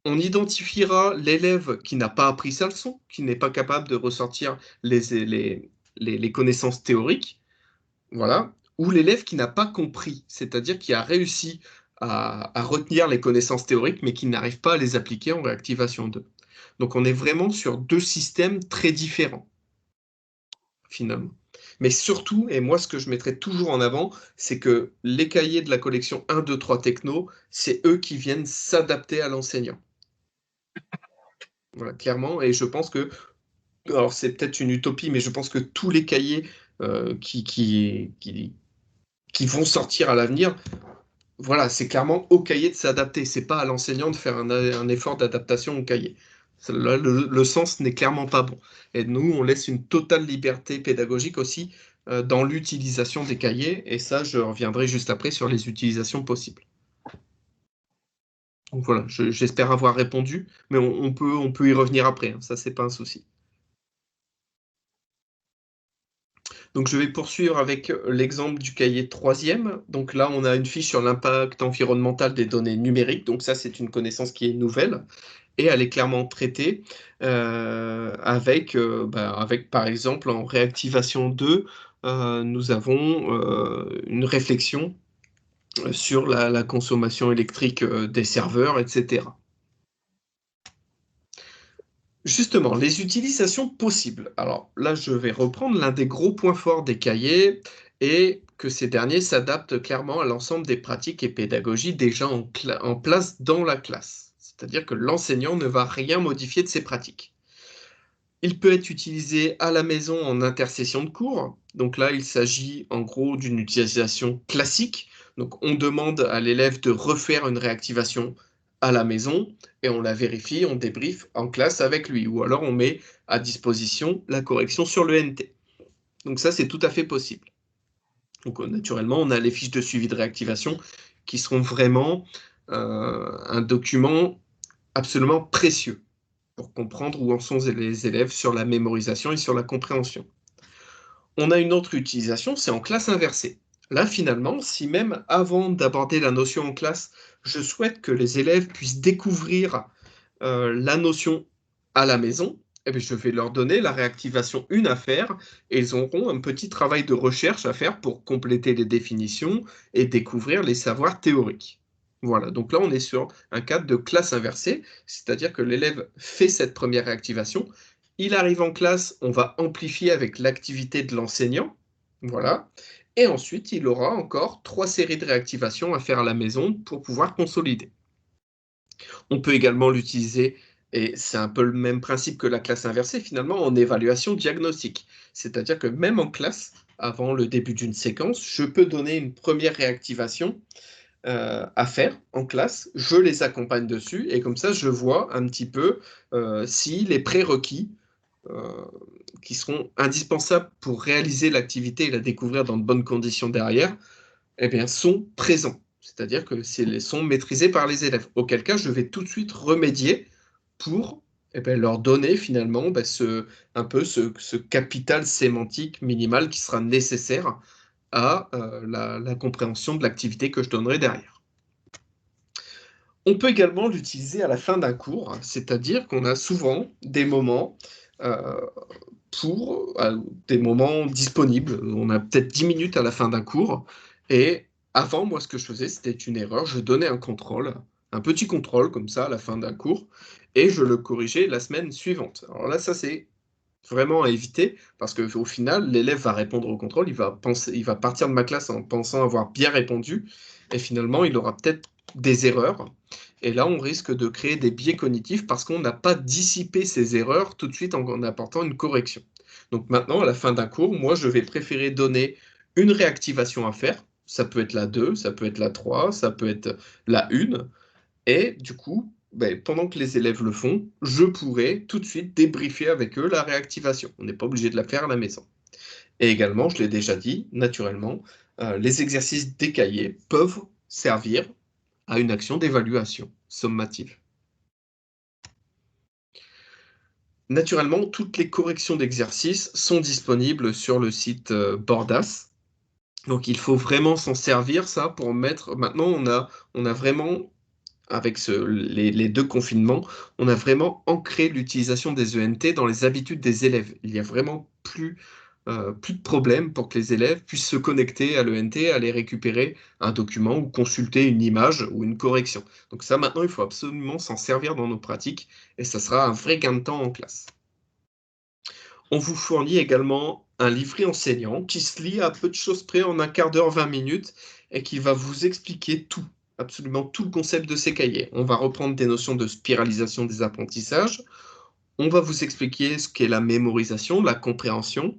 on identifiera l'élève qui n'a pas appris sa leçon, qui n'est pas capable de ressortir les connaissances théoriques, voilà, ou l'élève qui n'a pas compris, c'est-à-dire qui a réussi à retenir les connaissances théoriques, mais qui n'arrive pas à les appliquer en réactivation 2. Donc on est vraiment sur 2 systèmes très différents, finalement. Mais surtout, et moi ce que je mettrai toujours en avant, c'est que les cahiers de la collection 1, 2, 3 Techno, c'est eux qui viennent s'adapter à l'enseignant. Voilà, clairement, et je pense que, alors c'est peut-être une utopie, mais je pense que tous les cahiers qui vont sortir à l'avenir, voilà, c'est clairement au cahier de s'adapter. C'est pas à l'enseignant de faire un effort d'adaptation au cahier. Là, le sens n'est clairement pas bon. Et nous, on laisse une totale liberté pédagogique aussi dans l'utilisation des cahiers. Et ça, je reviendrai juste après sur les utilisations possibles. Donc voilà, j'espère avoir répondu, mais on peut y revenir après, hein, ça, c'est pas un souci. Donc je vais poursuivre avec l'exemple du cahier 3e. Donc là, on a une fiche sur l'impact environnemental des données numériques. Donc ça, c'est une connaissance qui est nouvelle et elle est clairement traitée avec, par exemple, en réactivation 2, nous avons une réflexion sur la consommation électrique des serveurs, etc. Justement, les utilisations possibles. Alors là, je vais reprendre l'un des gros points forts des cahiers et que ces derniers s'adaptent clairement à l'ensemble des pratiques et pédagogies déjà en place dans la classe. C'est-à-dire que l'enseignant ne va rien modifier de ses pratiques. Il peut être utilisé à la maison en intercession de cours. Donc là, il s'agit en gros d'une utilisation classique. Donc on demande à l'élève de refaire une réactivation à la maison et on la vérifie, on débriefe en classe avec lui. Ou alors on met à disposition la correction sur le NT. Donc ça, c'est tout à fait possible. Donc naturellement, on a les fiches de suivi de réactivation qui seront vraiment un document absolument précieux pour comprendre où en sont les élèves sur la mémorisation et sur la compréhension. On a une autre utilisation, c'est en classe inversée. Là, finalement, si même avant d'aborder la notion en classe, je souhaite que les élèves puissent découvrir la notion à la maison, eh bien, je vais leur donner la réactivation 1 à faire et ils auront un petit travail de recherche à faire pour compléter les définitions et découvrir les savoirs théoriques. Voilà, donc là on est sur un cadre de classe inversée, c'est-à-dire que l'élève fait cette première réactivation, il arrive en classe, on va amplifier avec l'activité de l'enseignant, voilà, et ensuite il aura encore 3 séries de réactivations à faire à la maison pour pouvoir consolider. On peut également l'utiliser, et c'est un peu le même principe que la classe inversée finalement, en évaluation diagnostique. C'est-à-dire que même en classe, avant le début d'une séquence, je peux donner une première réactivation à faire en classe, je les accompagne dessus, et comme ça je vois un petit peu si les prérequis qui seront indispensables pour réaliser l'activité et la découvrir dans de bonnes conditions derrière, eh bien, sont présents. C'est-à-dire que sont maîtrisés par les élèves. Auquel cas, je vais tout de suite remédier pour leur donner finalement un peu ce capital sémantique minimal qui sera nécessaire à la compréhension de l'activité que je donnerai derrière. On peut également l'utiliser à la fin d'un cours, c'est-à-dire qu'on a souvent des moments des moments disponibles. On a peut-être 10 minutes à la fin d'un cours. Et avant, moi, ce que je faisais, c'était une erreur. Je donnais un contrôle, un petit contrôle comme ça à la fin d'un cours, et je le corrigeais la semaine suivante. Alors là, ça, c'est vraiment à éviter parce qu'au final, l'élève va répondre au contrôle, il va partir de ma classe en pensant avoir bien répondu, et finalement, il aura peut-être des erreurs. Et là, on risque de créer des biais cognitifs parce qu'on n'a pas dissipé ces erreurs tout de suite en apportant une correction. Donc maintenant, à la fin d'un cours, moi, je vais préférer donner une réactivation à faire. Ça peut être la 2, ça peut être la 3, ça peut être la 1. Et du coup, pendant que les élèves le font, je pourrai tout de suite débriefer avec eux la réactivation. On n'est pas obligé de la faire à la maison. Et également, je l'ai déjà dit, naturellement, les exercices décaillés peuvent servir à une action d'évaluation sommative. Naturellement, toutes les corrections d'exercices sont disponibles sur le site Bordas. Donc il faut vraiment s'en servir, ça, pour mettre... Maintenant, on a vraiment, avec les 2 confinements, on a vraiment ancré l'utilisation des ENT dans les habitudes des élèves. Il n'y a vraiment plus de problème pour que les élèves puissent se connecter à l'ENT, aller récupérer un document ou consulter une image ou une correction. Donc ça, maintenant, il faut absolument s'en servir dans nos pratiques et ça sera un vrai gain de temps en classe. On vous fournit également un livret enseignant qui se lit à peu de choses près en 1/4 d'heure, 20 minutes et qui va vous expliquer tout, absolument tout le concept de ces cahiers. On va reprendre des notions de spiralisation des apprentissages. On va vous expliquer ce qu'est la mémorisation, la compréhension.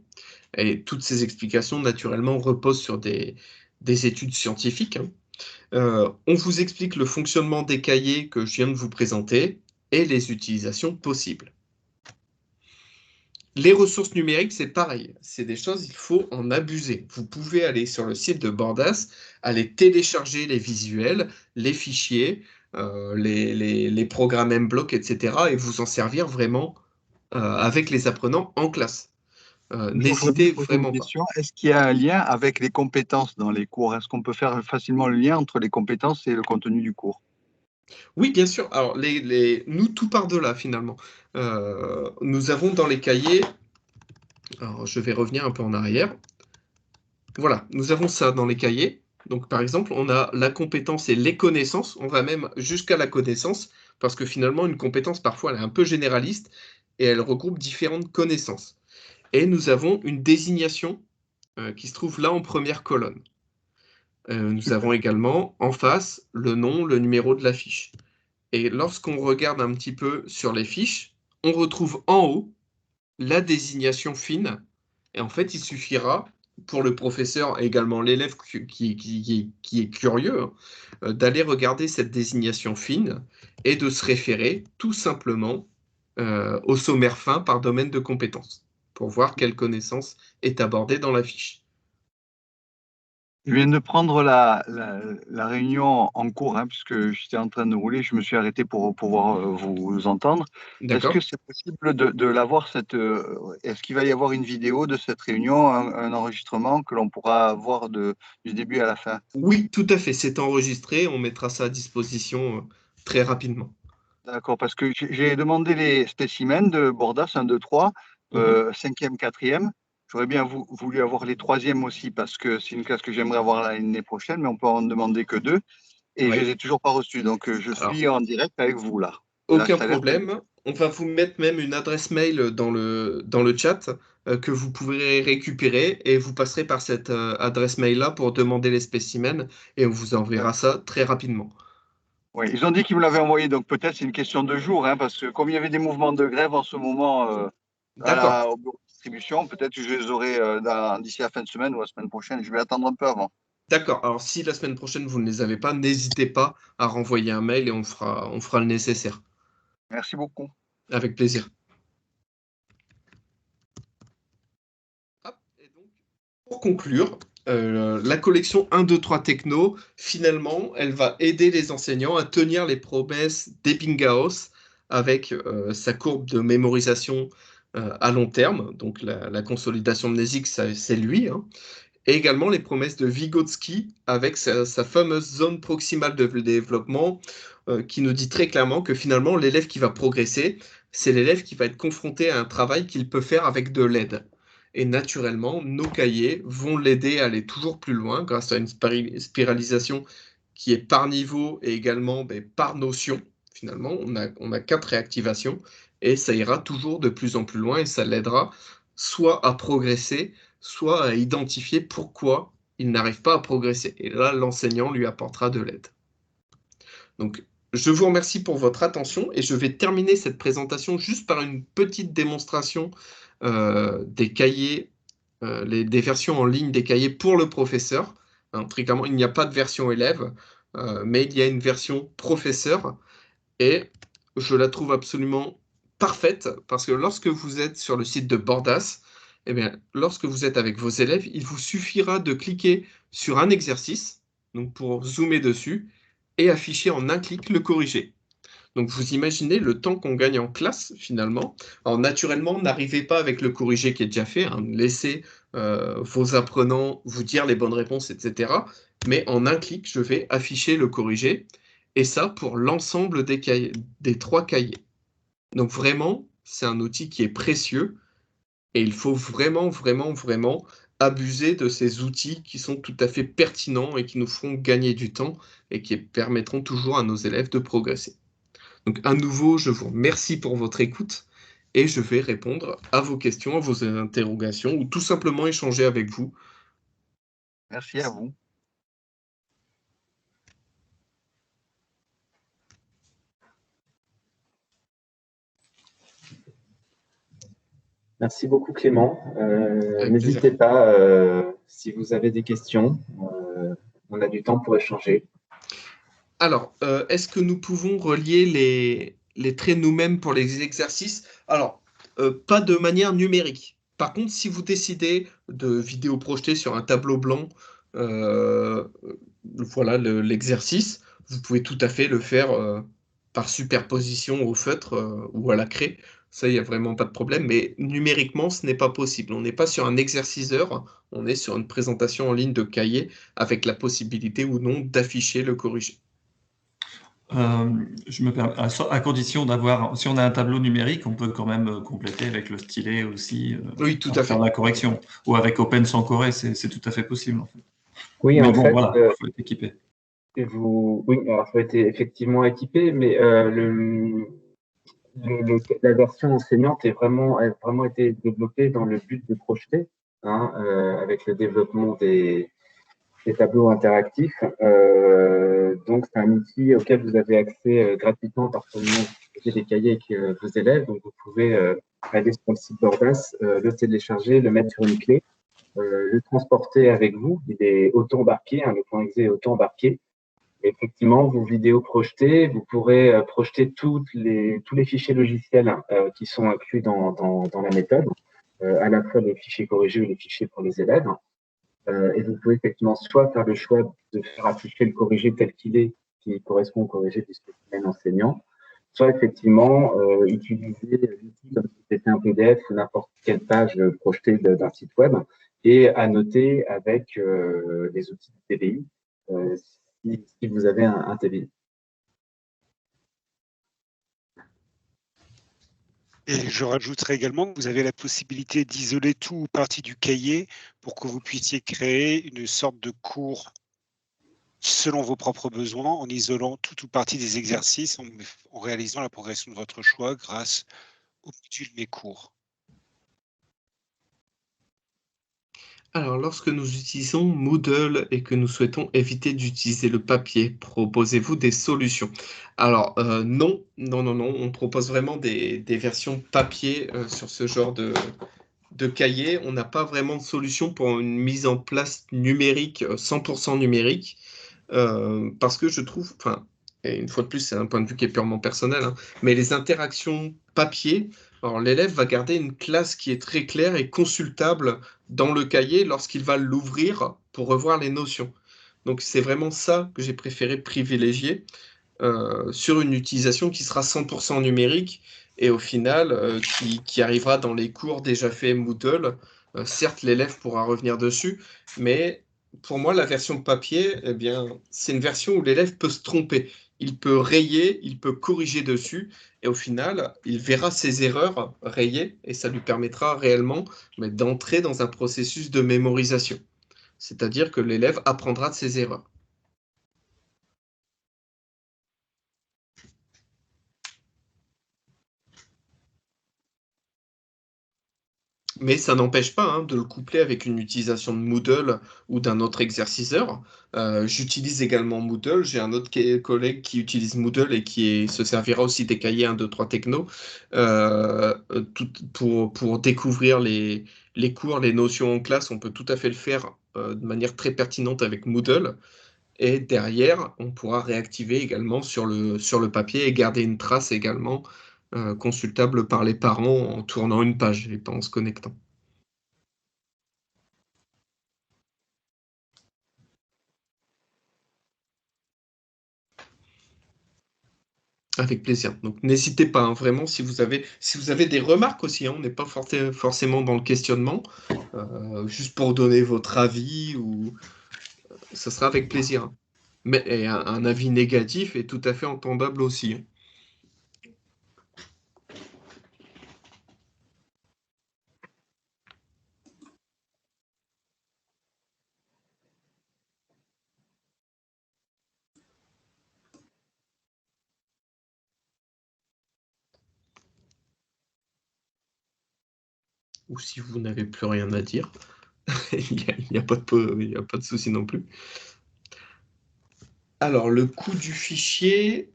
Et toutes ces explications, naturellement, reposent sur des études scientifiques. On vous explique le fonctionnement des cahiers que je viens de vous présenter et les utilisations possibles. Les ressources numériques, c'est pareil. C'est des choses, il faut en abuser. Vous pouvez aller sur le site de Bordas, aller télécharger les visuels, les fichiers, les programmes Mblock, etc. et vous en servir vraiment avec les apprenants en classe. J'aurais bien N'hésitez posé une vraiment pas. question. Est-ce qu'il y a un lien avec les compétences dans les cours? Est-ce qu'on peut faire facilement le lien entre les compétences et le contenu du cours? Oui, bien sûr. Alors, nous, tout part de là, finalement. Nous avons dans les cahiers... Alors, je vais revenir un peu en arrière. Voilà, nous avons ça dans les cahiers. Donc, par exemple, on a la compétence et les connaissances. On va même jusqu'à la connaissance, parce que finalement, une compétence, parfois, elle est un peu généraliste et elle regroupe différentes connaissances. Et nous avons une désignation qui se trouve là en première colonne. Nous avons également en face le nom, le numéro de la fiche. Et lorsqu'on regarde un petit peu sur les fiches, on retrouve en haut la désignation fine. Et en fait, il suffira pour le professeur et également l'élève qui est curieux d'aller regarder cette désignation fine et de se référer tout simplement au sommaire fin par domaine de compétences pour voir quelle connaissance est abordée dans la fiche. Je viens de prendre la réunion en cours, hein, puisque j'étais en train de rouler. Je me suis arrêté pour pouvoir vous entendre. Est-ce que D'accord? c'est possible de l'avoir est-ce qu'il va y avoir une vidéo de cette réunion, un enregistrement que l'on pourra voir du début à la fin? Oui, tout à fait. C'est enregistré. On mettra ça à disposition très rapidement. D'accord, parce que j'ai demandé les spécimens de Bordas 1, 2, 3, Mhm. 5e, 4e. J'aurais bien voulu avoir les 3e aussi parce que c'est une classe que j'aimerais avoir l'année prochaine, mais on peut en demander que 2. Et je Oui. les ai toujours pas reçus. Donc, je Alors, suis en direct avec vous là. Là, aucun ça a l'air très bien. problème. On va vous mettre même une adresse mail dans le chat que vous pourrez récupérer et vous passerez par cette adresse mail-là pour demander les spécimens et on vous enverra ça très rapidement. Oui, ils ont dit qu'ils me l'avaient envoyé, donc peut-être c'est une question de jours, hein, parce que comme il y avait des mouvements de grève en ce moment D'accord. au bureau de distribution, peut-être que je les aurai d'ici la fin de semaine ou la semaine prochaine. Je vais attendre un peu avant. D'accord. Alors, si la semaine prochaine vous ne les avez pas, n'hésitez pas à renvoyer un mail et on fera le nécessaire. Merci beaucoup. Avec plaisir. Hop, et donc, pour conclure, la collection 1, 2, 3 Techno, finalement, elle va aider les enseignants à tenir les promesses d'Ebbinghaus avec sa courbe de mémorisation à long terme. Donc la consolidation mnésique, c'est lui. Hein. Et également les promesses de Vygotsky avec sa fameuse zone proximale de développement qui nous dit très clairement que finalement, l'élève qui va progresser, c'est l'élève qui va être confronté à un travail qu'il peut faire avec de l'aide. Et naturellement, nos cahiers vont l'aider à aller toujours plus loin grâce à une spiralisation qui est par niveau et également par notion. Finalement, on a 4 réactivations et ça ira toujours de plus en plus loin et ça l'aidera soit à progresser, soit à identifier pourquoi il n'arrive pas à progresser. Et là, l'enseignant lui apportera de l'aide. Donc, je vous remercie pour votre attention et je vais terminer cette présentation juste par une petite démonstration des cahiers, des versions en ligne des cahiers pour le professeur. Hein, très clairement, il n'y a pas de version élève, mais il y a une version professeur et je la trouve absolument parfaite parce que lorsque vous êtes sur le site de Bordas, eh bien, lorsque vous êtes avec vos élèves, il vous suffira de cliquer sur un exercice, donc pour zoomer dessus, et afficher en un clic le corrigé. Donc vous imaginez le temps qu'on gagne en classe finalement. Alors naturellement, n'arrivez pas avec le corrigé qui est déjà fait, hein. Laissez vos apprenants vous dire les bonnes réponses, etc. Mais en un clic, je vais afficher le corrigé. Et ça pour l'ensemble des cahiers, des 3 cahiers. Donc vraiment, c'est un outil qui est précieux et il faut vraiment, vraiment, vraiment abuser de ces outils qui sont tout à fait pertinents et qui nous feront gagner du temps et qui permettront toujours à nos élèves de progresser. Donc à nouveau, je vous remercie pour votre écoute et je vais répondre à vos questions, à vos interrogations ou tout simplement échanger avec vous. Merci à vous. Merci beaucoup Clément. Avec plaisir. N'hésitez pas, si vous avez des questions, on a du temps pour échanger. Alors, est-ce que nous pouvons relier les traits nous-mêmes pour les exercices? Alors, pas de manière numérique. Par contre, si vous décidez de vidéo projeter sur un tableau blanc, euh, voilà l'exercice, vous pouvez tout à fait le faire par superposition au feutre ou à la craie. Ça, il n'y a vraiment pas de problème. Mais numériquement, ce n'est pas possible. On n'est pas sur un exerciceur, on est sur une présentation en ligne de cahier avec la possibilité ou non d'afficher le corrigé. Je me permets, à condition d'avoir, si on a un tableau numérique, on peut quand même compléter avec le stylet aussi, Oui, tout à faire fait. la correction. Ou avec Open sans Corée, c'est tout à fait possible. En fait. Oui, Mais en bon, fait, voilà, il faut être équipé. oui, alors, il faut être effectivement équipé, mais la version enseignante a vraiment été développée dans le but de projeter, hein, avec le développement des tableaux interactifs. Donc, c'est un outil auquel vous avez accès gratuitement parce que vous faites des cahiers avec vos élèves. Donc, vous pouvez aller sur le site Bordas, le télécharger, le mettre sur une clé, le transporter avec vous. Il est auto-embarqué, hein, le point exe est auto-embarqué. Effectivement, vos vidéos projetées, vous pourrez projeter tous les fichiers logiciels qui sont inclus dans la méthode, à la fois les fichiers corrigés et les fichiers pour les élèves. Et vous pouvez effectivement soit faire le choix de faire afficher le corrigé tel qu'il est, qui correspond au corrigé du spécimen enseignant, soit effectivement utiliser l'outil comme si c'était un PDF ou n'importe quelle page projetée d'un site web et annoter avec les outils de TBI si vous avez un TBI. Et je rajouterai également que vous avez la possibilité d'isoler tout ou partie du cahier pour que vous puissiez créer une sorte de cours selon vos propres besoins, en isolant tout ou partie des exercices, en réalisant la progression de votre choix grâce au module Mes cours. Alors, lorsque nous utilisons Moodle et que nous souhaitons éviter d'utiliser le papier, proposez-vous des solutions? Alors, non, non, non, non, on propose vraiment des versions papier sur ce genre de cahier. On n'a pas vraiment de solution pour une mise en place numérique, 100% numérique, parce que je trouve, enfin, et une fois de plus, c'est un point de vue qui est purement personnel, hein, mais les interactions papier, alors l'élève va garder une classe qui est très claire et consultable dans le cahier lorsqu'il va l'ouvrir pour revoir les notions. Donc c'est vraiment ça que j'ai préféré privilégier sur une utilisation qui sera 100% numérique et au final qui arrivera dans les cours déjà faits Moodle. Certes, l'élève pourra revenir dessus, mais pour moi, la version papier, eh bien, c'est une version où l'élève peut se tromper. Il peut rayer, il peut corriger dessus, et au final, il verra ses erreurs rayées, et ça lui permettra réellement d'entrer dans un processus de mémorisation. C'est-à-dire que l'élève apprendra de ses erreurs. Mais ça n'empêche pas de le coupler avec une utilisation de Moodle ou d'un autre exerciceur. J'utilise également Moodle. J'ai un autre collègue qui utilise Moodle et se servira aussi des cahiers 1, 2, 3 techno pour découvrir les cours, les notions en classe. On peut tout à fait le faire de manière très pertinente avec Moodle. Et derrière, on pourra réactiver également sur le papier et garder une trace également consultable par les parents en tournant une page et pas en se connectant. Avec plaisir. Donc n'hésitez pas, vraiment, si vous avez des remarques aussi, on n'est pas forcément dans le questionnement, juste pour donner votre avis, ou ça sera avec plaisir. Mais et un avis négatif est tout à fait entendable aussi. Ou si vous n'avez plus rien à dire, il n'y a pas de souci non plus. Alors, le coût du fichier,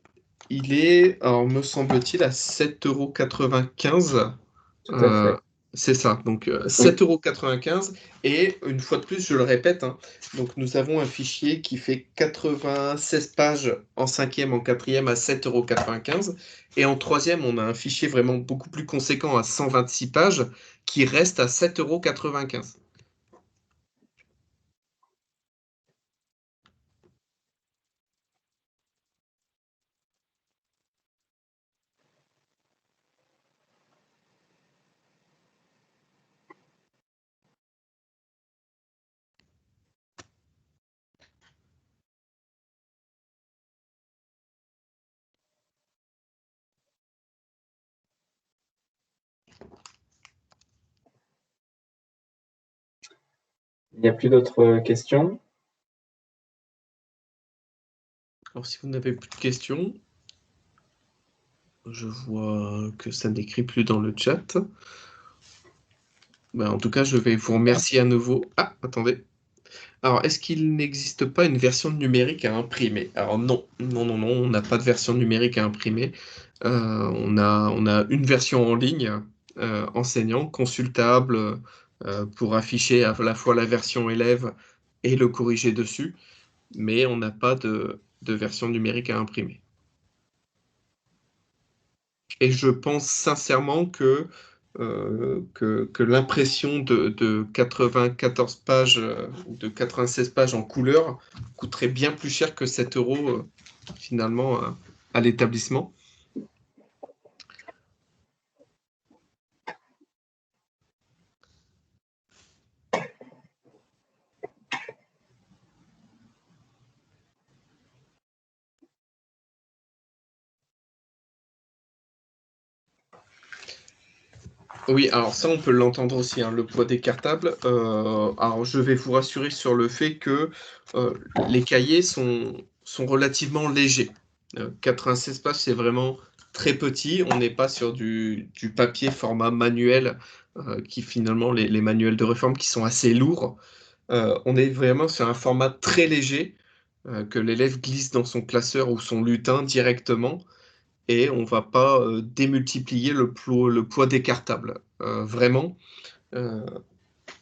il est, alors, me semble-t-il, à 7,95 €. Tout à fait. C'est ça, donc 7,95 €. Et une fois de plus, je le répète, donc nous avons un fichier qui fait 96 pages en cinquième, en quatrième à 7,95 €. Et en troisième, on a un fichier vraiment beaucoup plus conséquent à 126 pages qui reste à 7,95 €. Il n'y a plus d'autres questions? Alors, si vous n'avez plus de questions, je vois que ça n'écrit plus dans le chat. En tout cas, je vais vous remercier à nouveau. Ah, attendez. Alors, est-ce qu'il n'existe pas une version numérique à imprimer? Alors non, on n'a pas de version numérique à imprimer. On a une version en ligne enseignant, consultable, pour afficher à la fois la version élève et le corriger dessus, mais on n'a pas de version numérique à imprimer. Et je pense sincèrement que l'impression de 94 pages ou de 96 pages en couleur coûterait bien plus cher que 7 € finalement à l'établissement. Oui, alors ça, on peut l'entendre aussi, le poids des cartables. Alors, je vais vous rassurer sur le fait que les cahiers sont relativement légers. 96 pages, c'est vraiment très petit. On n'est pas sur du papier format manuel, qui finalement, les manuels de réforme qui sont assez lourds. On est vraiment sur un format très léger, que l'élève glisse dans son classeur ou son lutin directement, et on va pas démultiplier le poids des cartables. Vraiment, là,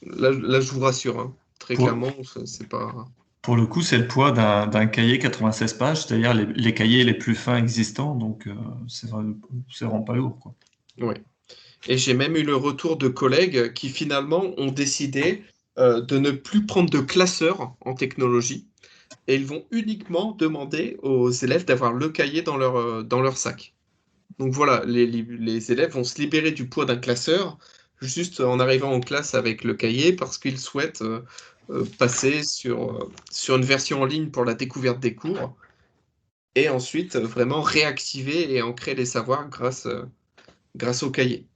je vous rassure, très clairement, c'est pas... Pour le coup, c'est le poids d'un cahier 96 pages, c'est-à-dire les cahiers les plus fins existants, donc c'est vraiment pas lourd, quoi. Ouais. Et j'ai même eu le retour de collègues qui finalement ont décidé de ne plus prendre de classeur en technologie, et ils vont uniquement demander aux élèves d'avoir le cahier dans leur sac. Donc voilà, les élèves vont se libérer du poids d'un classeur juste en arrivant en classe avec le cahier parce qu'ils souhaitent passer sur une version en ligne pour la découverte des cours et ensuite vraiment réactiver et ancrer les savoirs grâce au cahier.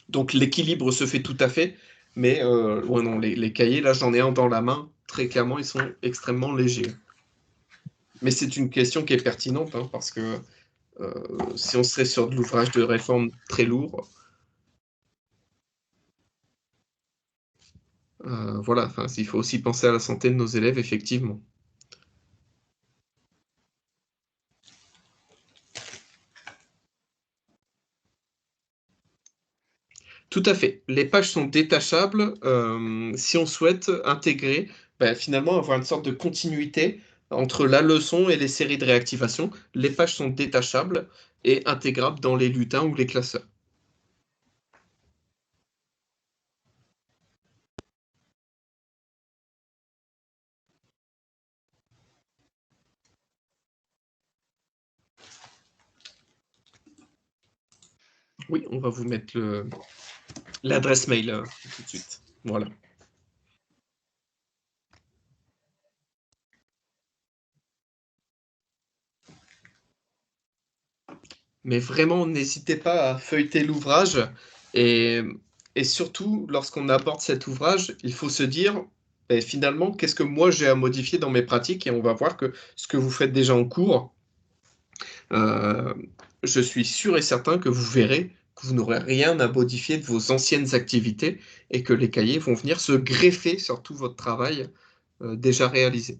Donc l'équilibre se fait tout à fait, mais ouais, non, les cahiers, là j'en ai un dans la main, très clairement ils sont extrêmement légers. Mais c'est une question qui est pertinente parce que si on serait sur de l'ouvrage de réforme très lourd, Voilà, enfin, il faut aussi penser à la santé de nos élèves, effectivement. Tout à fait. Les pages sont détachables si on souhaite intégrer, finalement, avoir une sorte de continuité entre la leçon et les séries de réactivation. Les pages sont détachables et intégrables dans les lutins ou les classeurs. Oui, on va vous mettre l'adresse mail tout de suite. Voilà. Mais vraiment, n'hésitez pas à feuilleter l'ouvrage et surtout, lorsqu'on aborde cet ouvrage, il faut se dire, finalement, qu'est-ce que moi j'ai à modifier dans mes pratiques? Et on va voir que ce que vous faites déjà en cours, je suis sûr et certain que vous verrez que vous n'aurez rien à modifier de vos anciennes activités et que les cahiers vont venir se greffer sur tout votre travail déjà réalisé.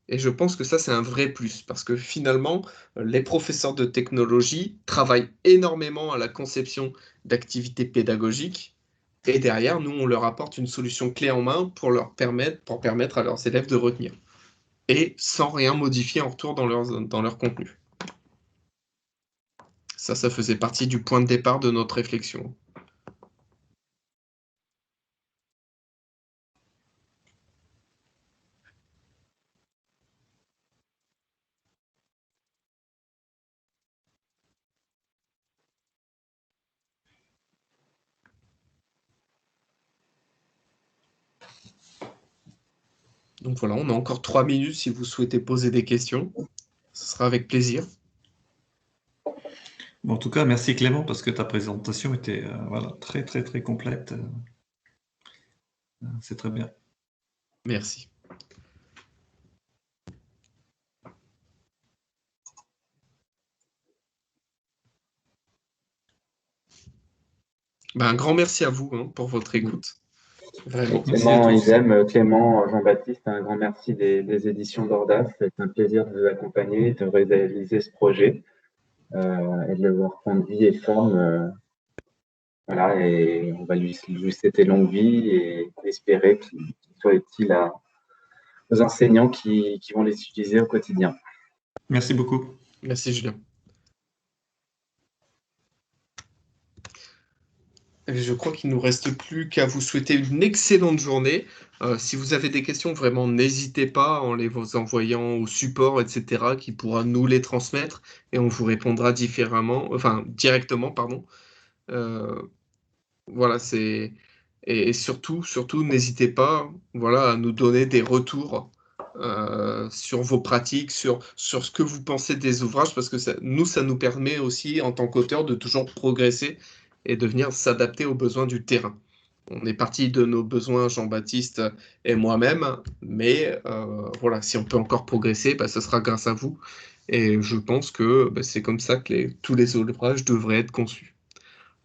Et je pense que ça, c'est un vrai plus, parce que finalement, les professeurs de technologie travaillent énormément à la conception d'activités pédagogiques, et derrière, nous, on leur apporte une solution clé en main pour permettre à leurs élèves de retenir, et sans rien modifier en retour dans leur contenu. Ça faisait partie du point de départ de notre réflexion. Donc voilà, on a encore 3 minutes si vous souhaitez poser des questions. Ce sera avec plaisir. Bon, en tout cas, merci Clément, parce que ta présentation était voilà, très, très, très complète. C'est très bien. Merci. Un grand merci à vous pour votre écoute. Vraiment. Clément, idem. Clément, Jean-Baptiste, un grand merci des éditions Dordas. C'est un plaisir de vous accompagner, de réaliser ce projet et de le voir prendre vie et forme. Voilà, et on va lui souhaiter longue vie et espérer qu'il soit utile aux enseignants qui vont les utiliser au quotidien. Merci beaucoup. Merci Julien. Je crois qu'il ne nous reste plus qu'à vous souhaiter une excellente journée. Si vous avez des questions, vraiment, n'hésitez pas en les envoyant au support, etc., qui pourra nous les transmettre et on vous répondra directement, pardon. Voilà, et surtout, n'hésitez pas, voilà, à nous donner des retours sur vos pratiques, sur ce que vous pensez des ouvrages, parce que ça nous permet aussi, en tant qu'auteur, de toujours progresser et de venir s'adapter aux besoins du terrain. On est parti de nos besoins, Jean-Baptiste et moi-même, mais voilà, si on peut encore progresser, ce sera grâce à vous. Et je pense que c'est comme ça que tous les ouvrages devraient être conçus.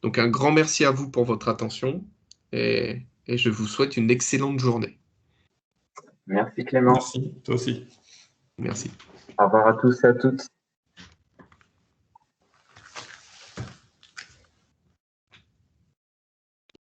Donc un grand merci à vous pour votre attention et je vous souhaite une excellente journée. Merci Clément. Merci, toi aussi. Merci. Au revoir à tous et à toutes.